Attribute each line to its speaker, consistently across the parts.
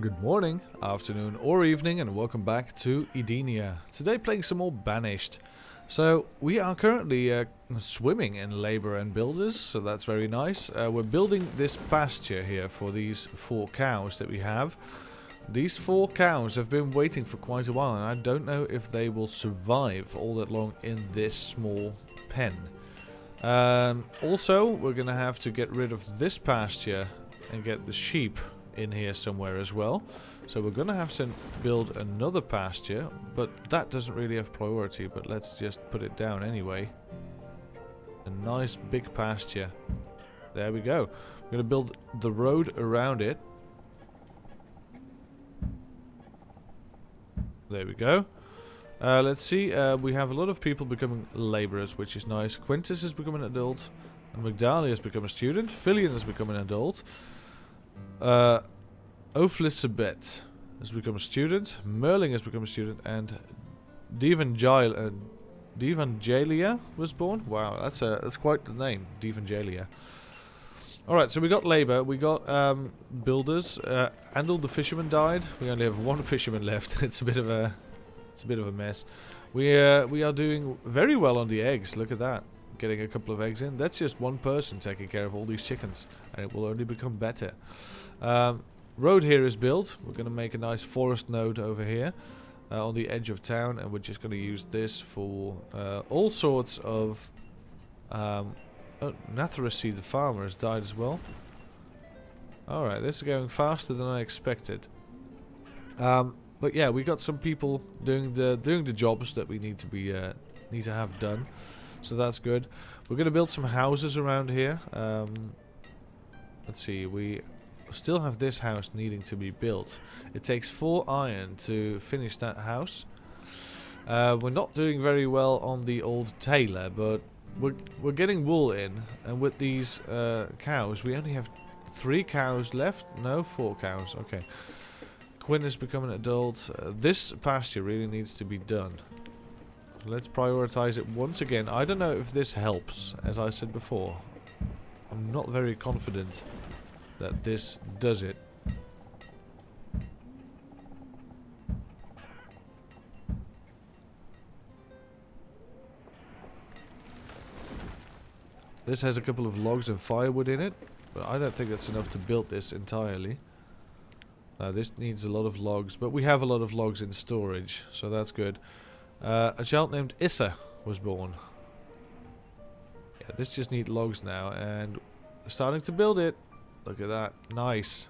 Speaker 1: Good morning, afternoon or evening, and welcome back to Edenia. Today playing some more Banished. So we are currently swimming in labor and builders, so that's very nice. We're building this pasture here for these 4 cows that we have. These 4 cows have been waiting for quite a while, and I don't know if they will survive all that long in this small pen. Also, we're going to have to get rid of this pasture and get the sheep in here somewhere as well. So we're gonna have to build another pasture, but that doesn't really have priority, but let's just put it down anyway. A nice big pasture. There we go. We're gonna build the road around it. There we go. Let's see, we have a lot of people becoming laborers, which is nice. Quintus has become an adult, and Magdalia has become a student. Filian has become an adult. Oflisabeth has become a student, Merling has become a student, and Devangelia was born. Wow, that's quite the name, Devangelia. Alright, so we got labor, we got builders, Andal the fisherman died. We only have 1 fisherman left. It's a bit of a mess. We are doing very well on the eggs. Look at that. Getting a couple of eggs in. That's just 1 person taking care of all these chickens, and it will only become better. Road here is built. We're going to make a nice forest node over here on the edge of town, and we're just going to use this for all sorts of... Natharasi the farmer has died as well. Alright, this is going faster than I expected. But yeah, we got some people doing the jobs that we need to have done. So that's good. We're going to build some houses around here. Let's see, we still have this house needing to be built. It takes 4 iron to finish that house. We're not doing very well on the old tailor, but we're getting wool in. And with these cows, we only have 3 cows left. No, 4 cows. Okay. Quinn has become an adult. This pasture really needs to be done. Let's prioritize it once again. I don't know if this helps, as I said before. I'm not very confident that this does it. This has a couple of logs and firewood in it, but I don't think that's enough to build this entirely. This needs a lot of logs, but we have a lot of logs in storage, so that's good. A child named Issa was born. Yeah, this just needs logs now, and starting to build it. Look at that. Nice.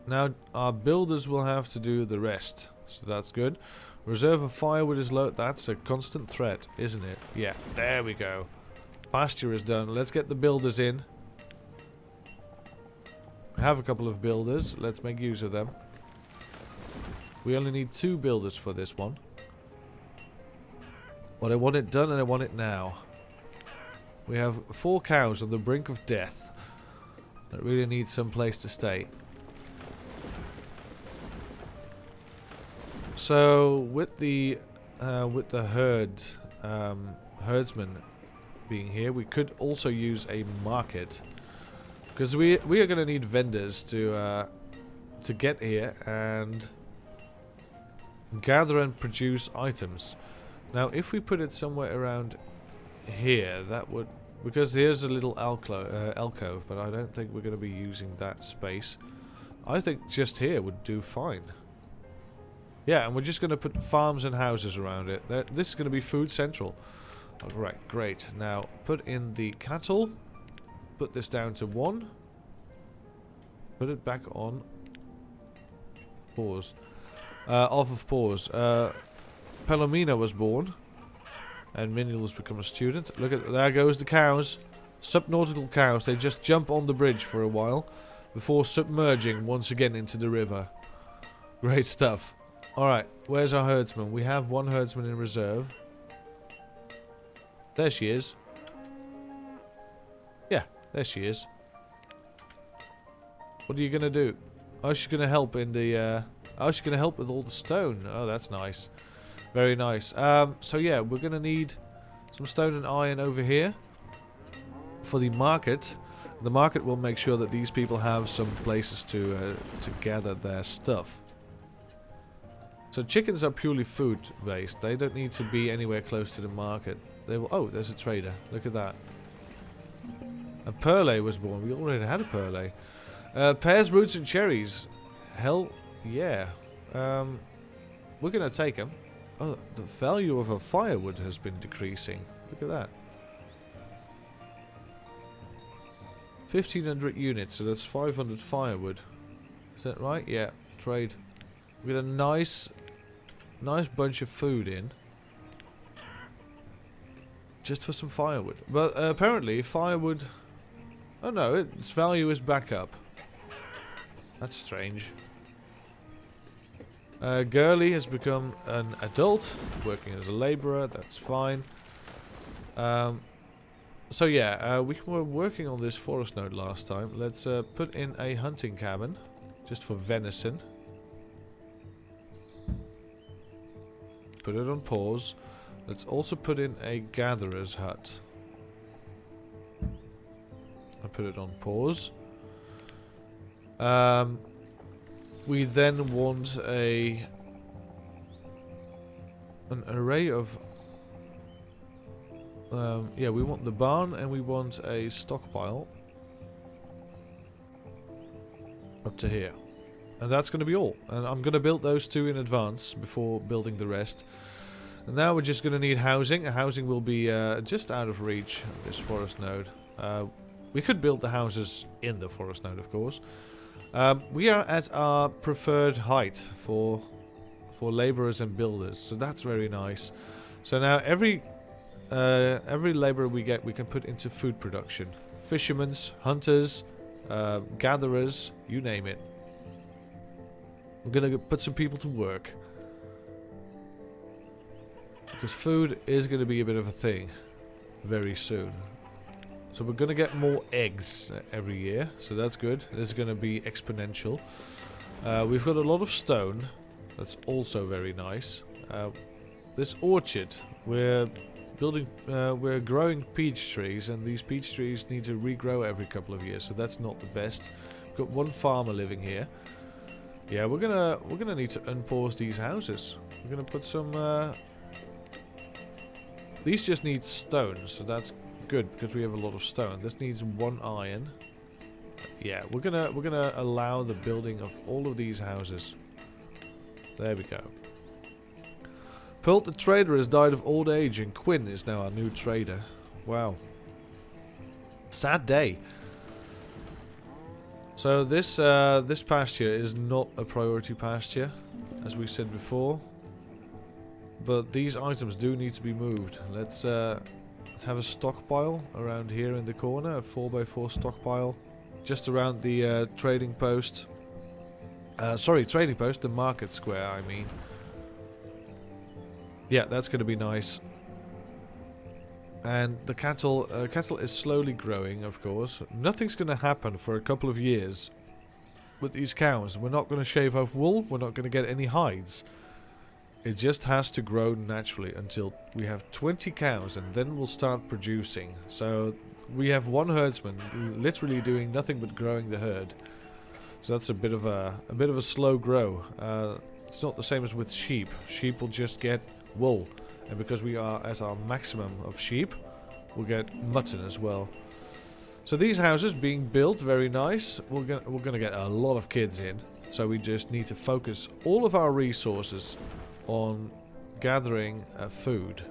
Speaker 1: Now, our builders will have to do the rest, so that's good. Reserve of firewood is low. That's a constant threat, isn't it? Yeah, there we go. Pasture is done. Let's get the builders in. We have a couple of builders. Let's make use of them. We only need 2 builders for this one. But I want it done, and I want it now. We have 4 cows on the brink of death that really need some place to stay. So with the herdsman being here, we could also use a market, because we are going to need vendors to get here and gather and produce items. Now, if we put it somewhere around here, that would, because here's a little alcove, but I don't think we're going to be using that space. I think just here would do fine. Yeah, and we're just going to put farms and houses around it. This is going to be food central. Alright, great. Now, put in the cattle. Put this down to 1. Put it back on pause. Off of pause. Palomina was born. And Miniel has become a student. Look at, there goes the cows. Subnautical cows. They just jump on the bridge for a while before submerging once again into the river. Great stuff. Alright, where's our herdsman? We have 1 herdsman in reserve. There she is. Yeah, there she is. What are you gonna do? Oh, she's gonna help in the oh, she's gonna help with all the stone. Oh, that's nice. Very nice. So yeah, we're gonna need some stone and iron over here for the market. The market will make sure that these people have some places to gather their stuff. So chickens are purely food based. They don't need to be anywhere close to the market. They will. Oh, there's a trader. Look at that. A Perle was born. We already had a Perle. Pears, roots, and cherries. Hell yeah. We're gonna take them. Oh, the value of our firewood has been decreasing. Look at that. 1,500 units, so that's 500 firewood. Is that right? Yeah. Trade. We get a nice bunch of food in. Just for some firewood. But apparently firewood... Oh no, its value is back up. That's strange. Gurley has become an adult, working as a labourer, that's fine. So yeah, we were working on this forest node last time. Let's put in a hunting cabin, just for venison. Put it on pause. Let's also put in a gatherer's hut. I put it on pause. We then want an array of... yeah, we want the barn and we want a stockpile. Up to here. And that's going to be all. And I'm going to build those two in advance before building the rest. And now we're just going to need housing. Housing will be just out of reach of this forest node. We could build the houses in the forest node, of course. We are at our preferred height for laborers and builders, so that's very nice. So now every laborer we get, we can put into food production. Fishermen, hunters, gatherers, you name it. We're gonna put some people to work. Because food is gonna be a bit of a thing very soon. So we're gonna get more eggs every year, so that's good. This is gonna be exponential. We've got a lot of stone. That's also very nice. This orchard, we're growing peach trees, and these peach trees need to regrow every couple of years, so that's not the best. We've got one farmer living here. Yeah, we're gonna need to unpause these houses. We're gonna put some. These just need stone, so that's good because we have a lot of stone. This needs 1 iron. Yeah, we're gonna allow the building of all of these houses. There we go. Pult the trader has died of old age, and Quinn is now our new trader. Wow. Sad day. So this pasture is not a priority pasture, as we said before. But these items do need to be moved. Let's have a stockpile around here in the corner, a 4x4 stockpile, just around the trading post. Sorry, trading post, the market square, I mean. Yeah, that's going to be nice. And the cattle is slowly growing, of course. Nothing's going to happen for a couple of years with these cows. We're not going to shave off wool. We're not going to get any hides. It just has to grow naturally until we have 20 cows, and then we'll start producing. So we have one herdsman literally doing nothing but growing the herd. So that's a bit of a slow grow. It's not the same as with sheep. Sheep will just get wool, and because we are at our maximum of sheep, we'll get mutton as well. So these houses being built, very nice. We're gonna get a lot of kids in. So we just need to focus all of our resources on gathering food.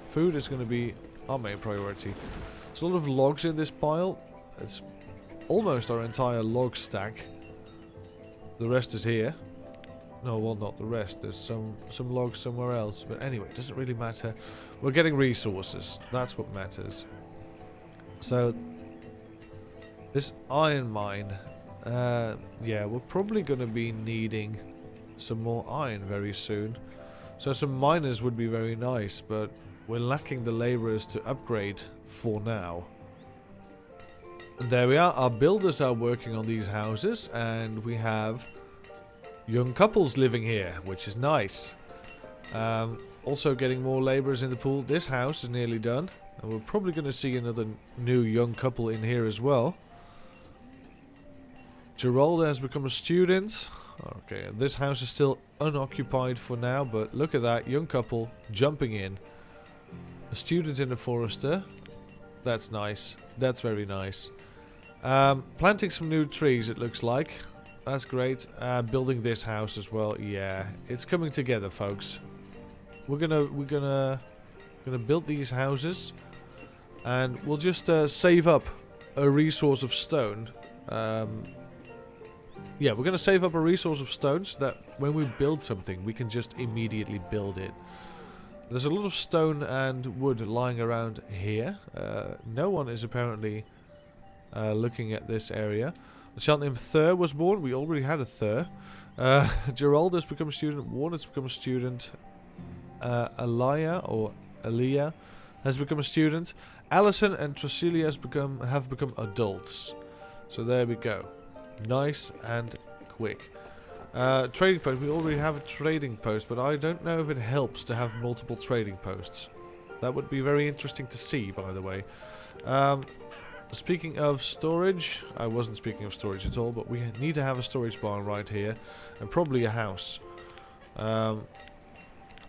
Speaker 1: Food is going to be our main priority. There's a lot of logs in this pile. It's almost our entire log stack. The rest is here. No, well, not the rest. There's some logs somewhere else. But anyway, it doesn't really matter. We're getting resources. That's what matters. So, this iron mine. Yeah, we're probably going to be needing some more iron very soon. So some miners would be very nice, but we're lacking the laborers to upgrade for now. And there we are. Our builders are working on these houses, and we have young couples living here, which is nice. Also getting more laborers in the pool. This house is nearly done, and we're probably going to see another new young couple in here as well. Geralda has become a student. Okay, this house is still unoccupied for now, but look at that. Young couple jumping in. A student in the forester. That's nice. That's very nice. Planting some new trees, it looks like. That's great. Building this house as well. Yeah, it's coming together, folks. We're gonna build these houses, and we'll just save up a resource of stone. Yeah, we're gonna save up a resource of stone so that when we build something, we can just immediately build it. There's a lot of stone and wood lying around here. No one is apparently looking at this area. A child named Thur was born. We already had a Thur. Gerald has become a student. Warren has become a student. Aliyah has become a student. Allison and Tricilia have become adults. So there we go. Nice and quick. Trading post. We already have a trading post, but I don't know if it helps to have multiple trading posts. That would be very interesting to see, by the way. Speaking of storage, I wasn't speaking of storage at all, but we need to have a storage barn right here, and probably a house.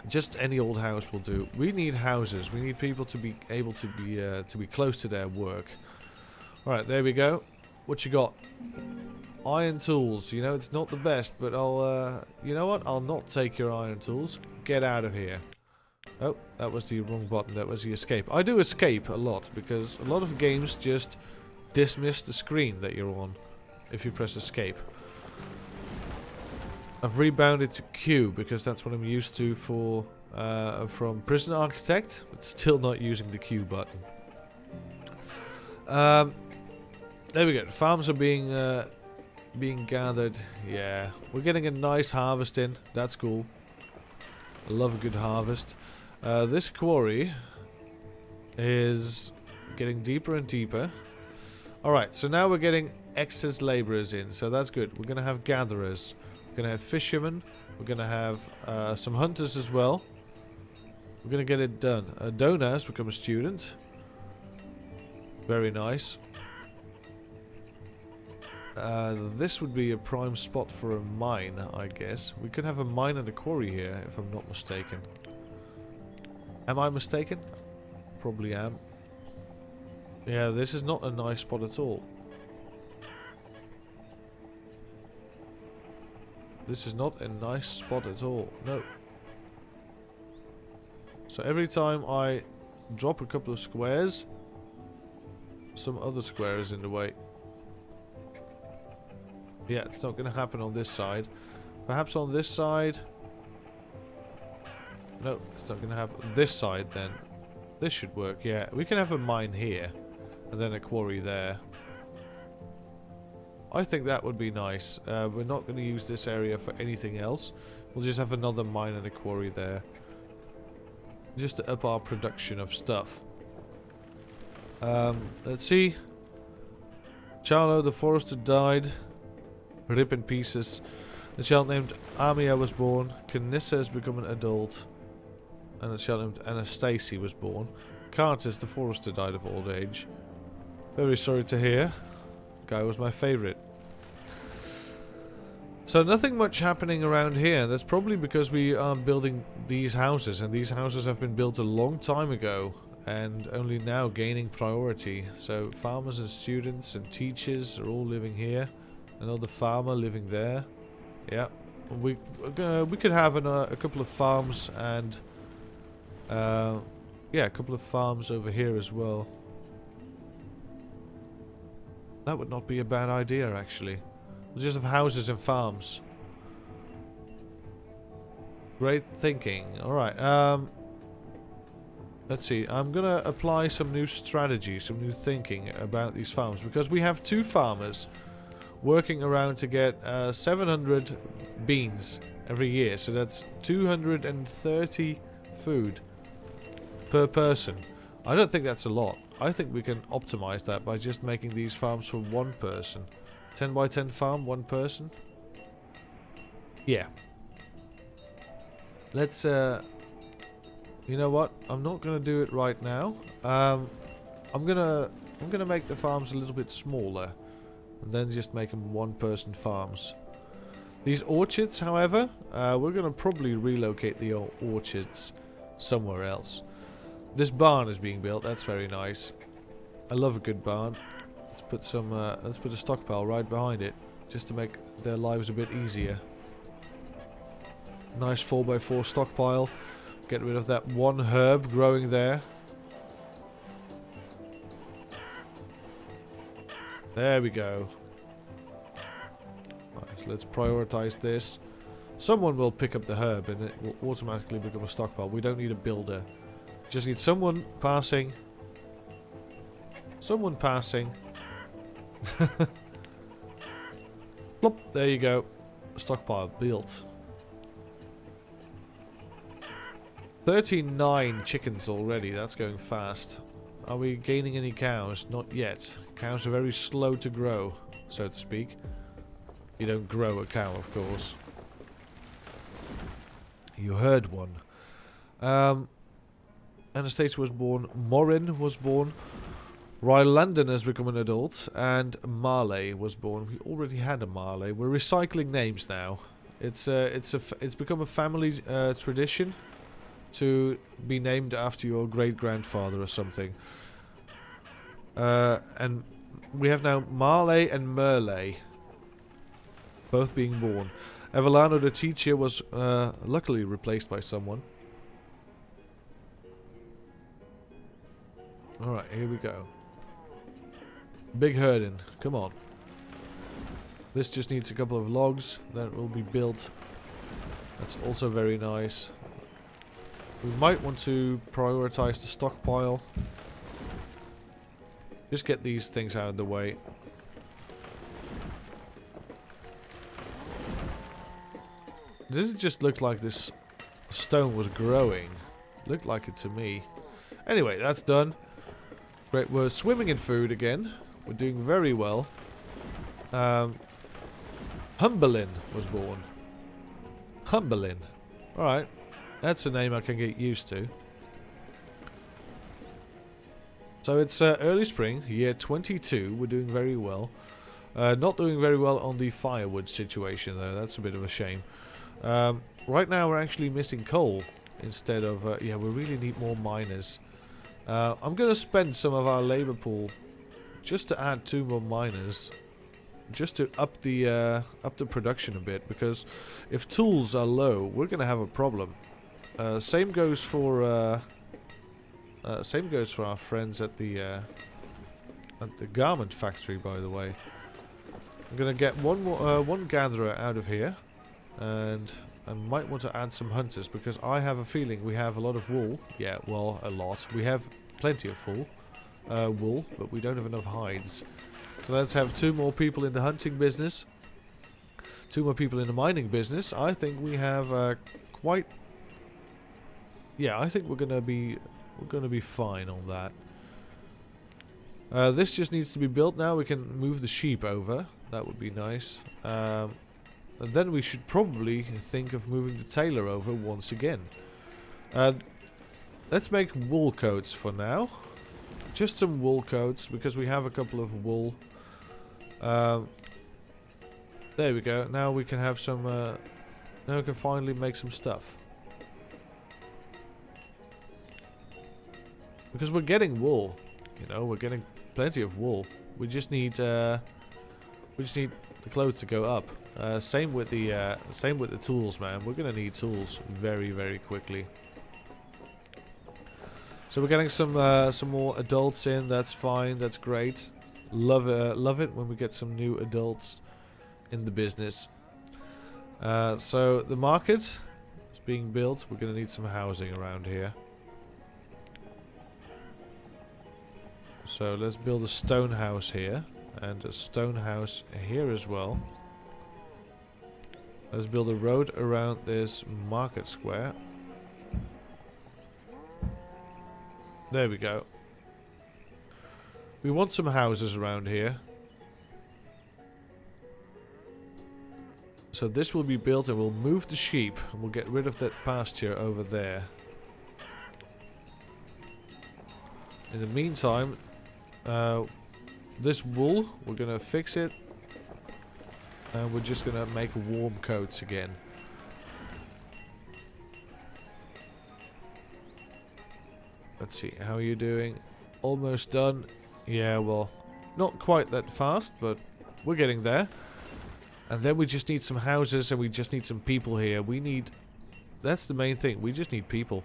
Speaker 1: Just any old house will do. We need houses. We need people to be able to be close to their work. All right, there we go. What you got? Iron tools. You know, it's not the best, but I'll. You know what? I'll not take your iron tools. Get out of here. Oh, that was the wrong button. That was the escape. I do escape a lot because a lot of games just dismiss the screen that you're on if you press escape. I've rebounded to Q because that's what I'm used to for from Prison Architect, but still not using the Q button. There we go. The farms are being gathered. Yeah, we're getting a nice harvest in. That's cool. I love a good harvest. This quarry is getting deeper and deeper. Alright, so now we're getting excess laborers in, so that's good. We're going to have gatherers. We're going to have fishermen. We're going to have some hunters as well. We're going to get it done. Dona has become a student. Very nice. This would be a prime spot for a mine, I guess. We could have a mine and a quarry here, if I'm not mistaken. Am I mistaken? Probably am. Yeah, this is not a nice spot at all. This is not a nice spot at all. No. So every time I drop a couple of squares, some other square is in the way. Yeah, it's not going to happen on this side. Perhaps on this side. No, it's not going to happen. This side then. This should work, yeah. We can have a mine here. And then a quarry there. I think that would be nice. We're not going to use this area for anything else. We'll just have another mine and a quarry there. Just to up our production of stuff. Let's see. Charlo the forester died. Rip in pieces. A child named Amia was born. Canissa has become an adult. And a child named Anastasia was born. Cartus the forester died of old age. Very sorry to hear. Guy was my favourite. So nothing much happening around here. That's probably because we are building these houses. And these houses have been built a long time ago. And only now gaining priority. So farmers and students and teachers are all living here. Another farmer living there. Yeah. We could have a couple of farms and... yeah, a couple of farms over here as well. That would not be a bad idea, actually. We'll just have houses and farms. Great thinking. Alright, let's see. I'm gonna apply some new strategy, some new thinking about these farms. Because we have 2 farmers working around to get 700 beans every year. So that's 230 food per person. I don't think that's a lot. I think we can optimize that by just making these farms for 1 person. 10 by 10 farm, 1 person. Yeah. Let's you know what? I'm not gonna do it right now. I'm gonna make the farms a little bit smaller. And then just make them one-person farms. These orchards, however, we're going to probably relocate the orchards somewhere else. This barn is being built. That's very nice. I love a good barn. Let's put some. Let's put a stockpile right behind it, just to make their lives a bit easier. Nice 4x4 stockpile. Get rid of that one herb growing there. There we go. Nice. Let's prioritize this. Someone will pick up the herb and it will automatically become a stockpile. We don't need a builder. Just need someone passing. Someone passing. Plop. There you go. Stockpile built. 39 chickens already. That's going fast. Are we gaining any cows? Not yet. Cows are very slow to grow, so to speak. You don't grow a cow, of course. You heard one. Anastasia was born. Morin was born. Rylandon has become an adult. And Marley was born. We already had a Marley. We're recycling names now. It's become a family tradition to be named after your great-grandfather or something. And we have now Marley and Merle both being born. Evelano the teacher was luckily replaced by someone. Alright, here we go. Big herding, come on. This just needs a couple of logs that will be built. That's also very nice. We might want to prioritize the stockpile. Just get these things out of the way. Did it just look like this stone was growing? Looked like it to me. Anyway, that's done. Great, we're swimming in food again. We're doing very well. Humberlin was born. Humberlin. Alright. That's a name I can get used to. So it's early spring, year 22. We're doing very well. Not doing very well on the firewood situation though. That's a bit of a shame. Right now we're actually missing coal instead of... yeah, we really need more miners. I'm going to spend some of our labor pool just to add 2 more miners. Just to up the production a bit. Because if tools are low, we're going to have a problem. Same goes for our friends at the garment factory, by the way. I'm gonna get one gatherer out of here, and I might want to add some hunters because I have a feeling we have a lot of wool. Yeah, well, a lot. We have plenty of wool, but we don't have enough hides. So let's have 2 more people in the hunting business, 2 more people in the mining business. I think we have quite. Yeah, I think we're gonna be fine on that. This just needs to be built now. We can move the sheep over. That would be nice. And then we should probably think of moving the tailor over once again. Let's make wool coats for now. Just some wool coats because we have a couple of wool. There we go. Now we can have some. Now we can finally make some stuff. Because we're getting wool, you know, we're getting plenty of wool. We just need the clothes to go up. Same with the tools, man. We're gonna need tools very, very quickly. So we're getting some more adults in. That's fine. That's great. Love it when we get some new adults in the business. So the market is being built. We're gonna need some housing around here. So let's build a stone house here and a stone house here as well. Let's build a road around this market square. There we go. We want some houses around here. So this will be built and we'll move the sheep and we'll get rid of that pasture over there. In the meantime, this wool, we're gonna fix it And we're just gonna make warm coats again. Let's see, how are you doing? Almost done. Yeah, well, not quite that fast, but we're getting there. And then we just need some houses and we just need some people here. We need... That's the main thing. We just need people.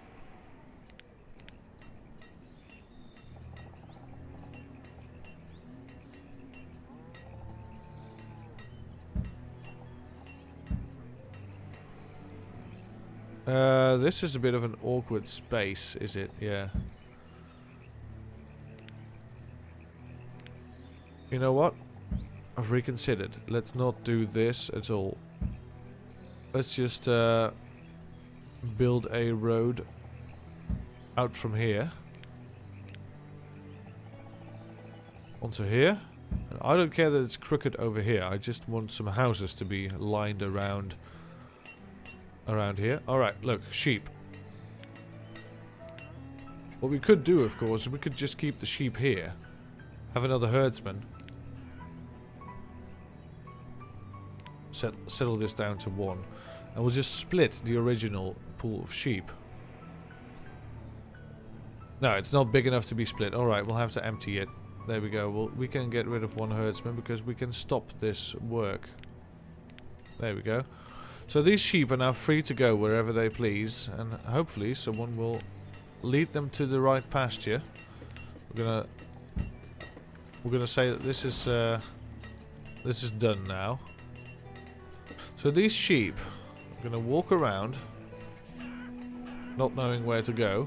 Speaker 1: This is a bit of an awkward space, is it? Yeah. You know what? I've reconsidered. Let's not do this at all. Let's just build a road out from here onto here. And I don't care that it's crooked over here. I just want some houses to be lined around here. Alright, look, sheep. What we could do, of course, is we could just keep the sheep here. Have another herdsman. Settle this down to 1. And we'll just split the original pool of sheep. No, it's not big enough to be split. Alright, we'll have to empty it. There we go. Well, we can get rid of 1 herdsman because we can stop this work. There we go. So these sheep are now free to go wherever they please, and hopefully someone will lead them to the right pasture. We're gonna say that this is done now. So these sheep are gonna walk around, not knowing where to go.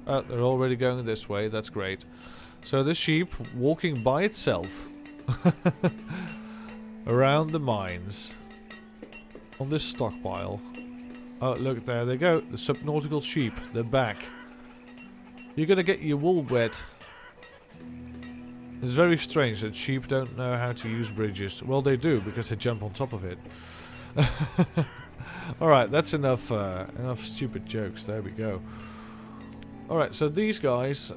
Speaker 1: Oh, they're already going this way. That's great. So this sheep walking by itself around the mines. On this stockpile. Oh, look, there they go. The subnautical sheep. They're back. You're gonna get your wool wet. It's very strange that sheep don't know how to use bridges. Well, they do, because they jump on top of it. Alright, that's enough enough stupid jokes. There we go. Alright, so these guys...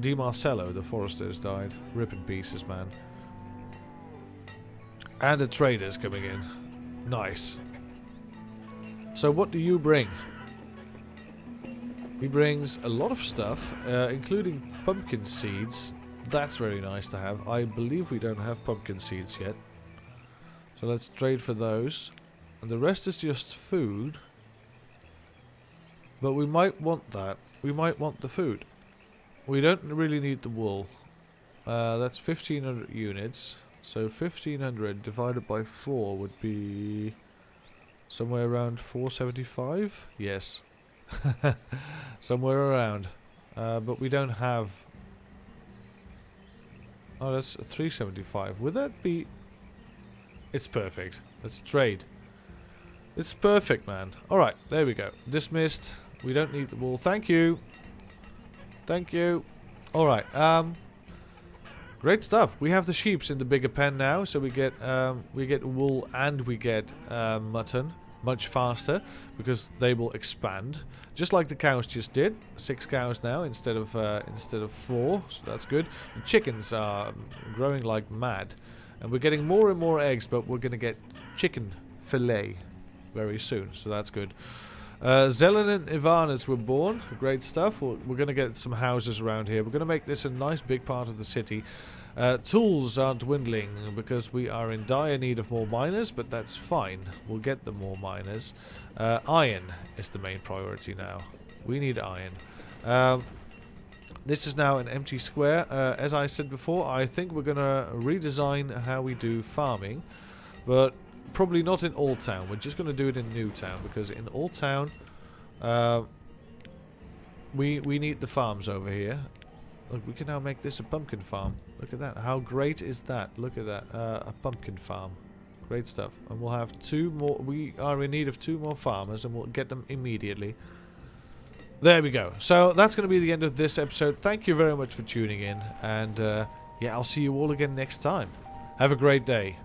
Speaker 1: Di Marcello, the forester, has died. Rip in pieces, man. And the trader's coming in. Nice. So what do you bring? He brings a lot of stuff, including pumpkin seeds. That's very nice to have. I believe we don't have pumpkin seeds yet. So let's trade for those. And the rest is just food. But we might want that. We might want the food. We don't really need the wool. That's 1,500 units. So 1,500 divided by 4 would be somewhere around 475? Yes. Somewhere around. But we don't have... Oh, that's 375. Would that be... It's perfect. Let's trade. It's perfect, man. Alright, there we go. Dismissed. We don't need the wool. Thank you. Thank you. Alright, great stuff. We have the sheeps in the bigger pen now, so we get wool and we get mutton much faster because they will expand, just like the cows just did. 6 cows now instead of 4, so that's good. The chickens are growing like mad, and we're getting more and more eggs, but we're gonna get chicken fillet very soon, so that's good. Zelen and Ivanas were born. Great stuff. We're going to get some houses around here. We're going to make this a nice big part of the city. Tools are dwindling because we are in dire need of more miners, but that's fine. We'll get them more miners. Iron is the main priority now. We need iron. This is now an empty square. As I said before, I think we're going to redesign how we do farming, but probably not in Old Town. We're just going to do it in New Town, because in Old Town we need the farms over here. Look, we can now make this a pumpkin farm. Look at that. How great is that? Look at that. A pumpkin farm. Great stuff. And we'll have 2 more. We are in need of 2 more farmers, and we'll get them immediately. There we go. So that's going to be the end of this episode. Thank you very much for tuning in, and yeah, I'll see you all again next time. Have a great day.